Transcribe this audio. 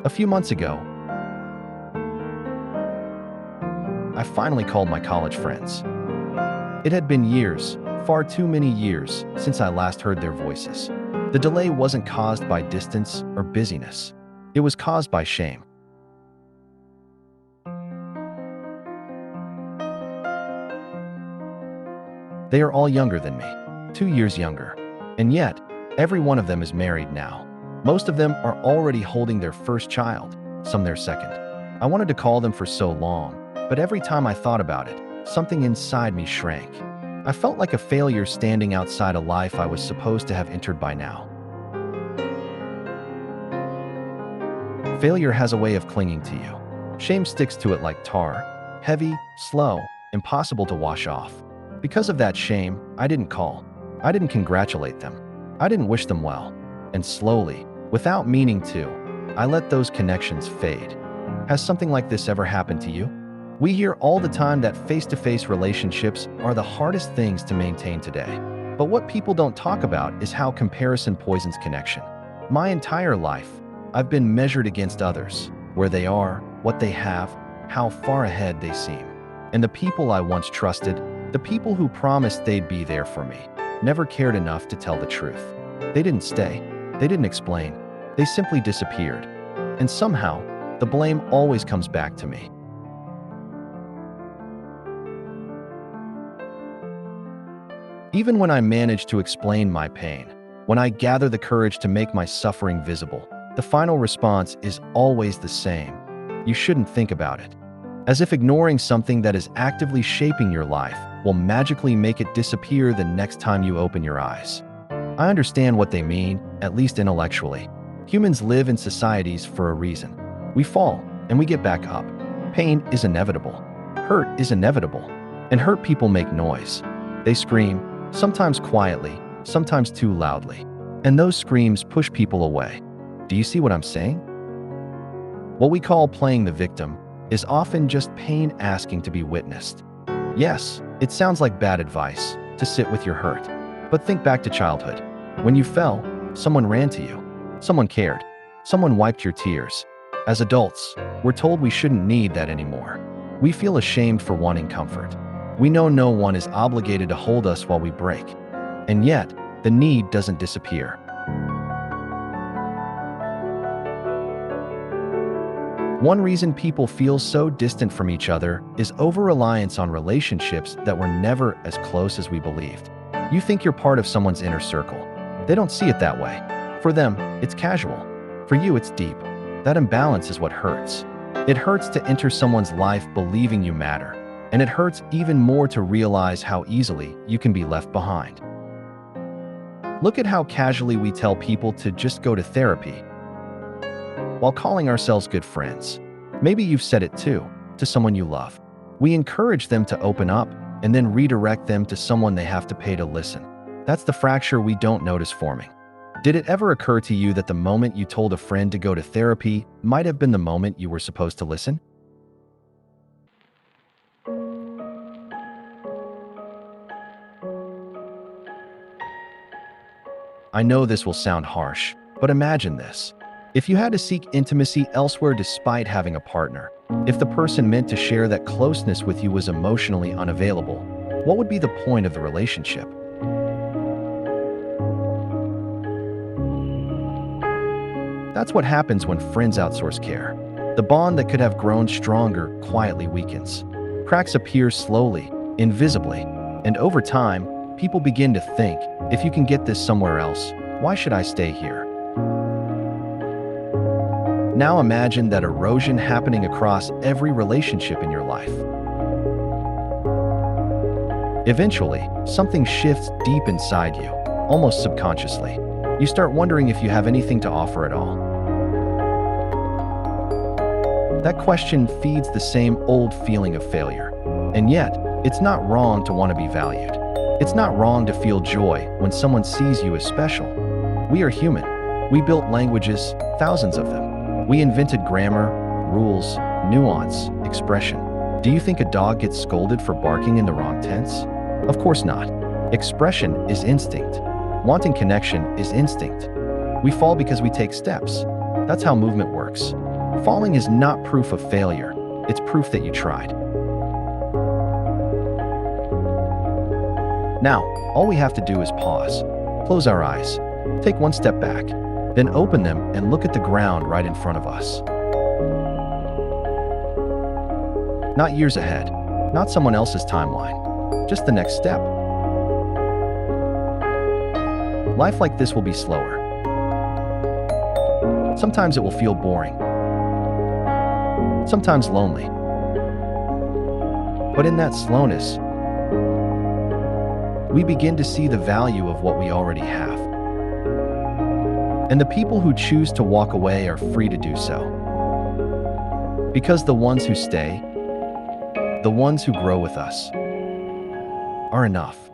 A few months ago, I finally called my college friends. It had been years, far too many years, since I last heard their voices. The delay wasn't caused by distance or busyness. It was caused by shame. They are all younger than me, 2 years younger. And yet, every one of them is married now. Most of them are already holding their first child, some their second. I wanted to call them for so long, but every time I thought about it, something inside me shrank. I felt like a failure standing outside a life I was supposed to have entered by now. Failure has a way of clinging to you. Shame sticks to it like tar, heavy, slow, impossible to wash off. Because of that shame, I didn't call. I didn't congratulate them. I didn't wish them well. And slowly, without meaning to, I let those connections fade. Has something like this ever happened to you? We hear all the time that face-to-face relationships are the hardest things to maintain today. But what people don't talk about is how comparison poisons connection. My entire life, I've been measured against others, where they are, what they have, how far ahead they seem. And the people I once trusted, the people who promised they'd be there for me, never cared enough to tell the truth. They didn't stay. They didn't explain. They simply disappeared. And somehow, the blame always comes back to me. Even when I manage to explain my pain, when I gather the courage to make my suffering visible, the final response is always the same. You shouldn't think about it. As if ignoring something that is actively shaping your life will magically make it disappear the next time you open your eyes. I understand what they mean, at least intellectually. Humans live in societies for a reason. We fall, and we get back up. Pain is inevitable. Hurt is inevitable. And hurt people make noise. They scream, sometimes quietly, sometimes too loudly. And those screams push people away. Do you see what I'm saying? What we call playing the victim is often just pain asking to be witnessed. Yes, it sounds like bad advice to sit with your hurt. But think back to childhood. When you fell, someone ran to you. Someone cared. Someone wiped your tears. As adults, we're told we shouldn't need that anymore. We feel ashamed for wanting comfort. We know no one is obligated to hold us while we break. And yet, the need doesn't disappear. One reason people feel so distant from each other is over-reliance on relationships that were never as close as we believed. You think you're part of someone's inner circle. They don't see it that way. For them, it's casual. For you, it's deep. That imbalance is what hurts. It hurts to enter someone's life believing you matter. And it hurts even more to realize how easily you can be left behind. Look at how casually we tell people to just go to therapy while calling ourselves good friends. Maybe you've said it too, to someone you love. We encourage them to open up and then redirect them to someone they have to pay to listen. That's the fracture we don't notice forming. Did it ever occur to you that the moment you told a friend to go to therapy might have been the moment you were supposed to listen? I know this will sound harsh, but imagine this. If you had to seek intimacy elsewhere despite having a partner, if the person meant to share that closeness with you was emotionally unavailable, what would be the point of the relationship? That's what happens when friends outsource care. The bond that could have grown stronger quietly weakens. Cracks appear slowly, invisibly, and over time, people begin to think, if you can get this somewhere else, why should I stay here? Now imagine that erosion happening across every relationship in your life. Eventually, something shifts deep inside you, almost subconsciously. You start wondering if you have anything to offer at all. That question feeds the same old feeling of failure. And yet, it's not wrong to want to be valued. It's not wrong to feel joy when someone sees you as special. We are human. We built languages, thousands of them. We invented grammar, rules, nuance, expression. Do you think a dog gets scolded for barking in the wrong tense? Of course not. Expression is instinct. Wanting connection is instinct. We fall because we take steps. That's how movement works. Falling is not proof of failure. It's proof that you tried. Now, all we have to do is pause, close our eyes, take one step back, then open them and look at the ground right in front of us. Not years ahead, not someone else's timeline, just the next step. Life like this will be slower. Sometimes it will feel boring. Sometimes lonely. But in that slowness, we begin to see the value of what we already have. And the people who choose to walk away are free to do so. Because the ones who stay, the ones who grow with us, are enough.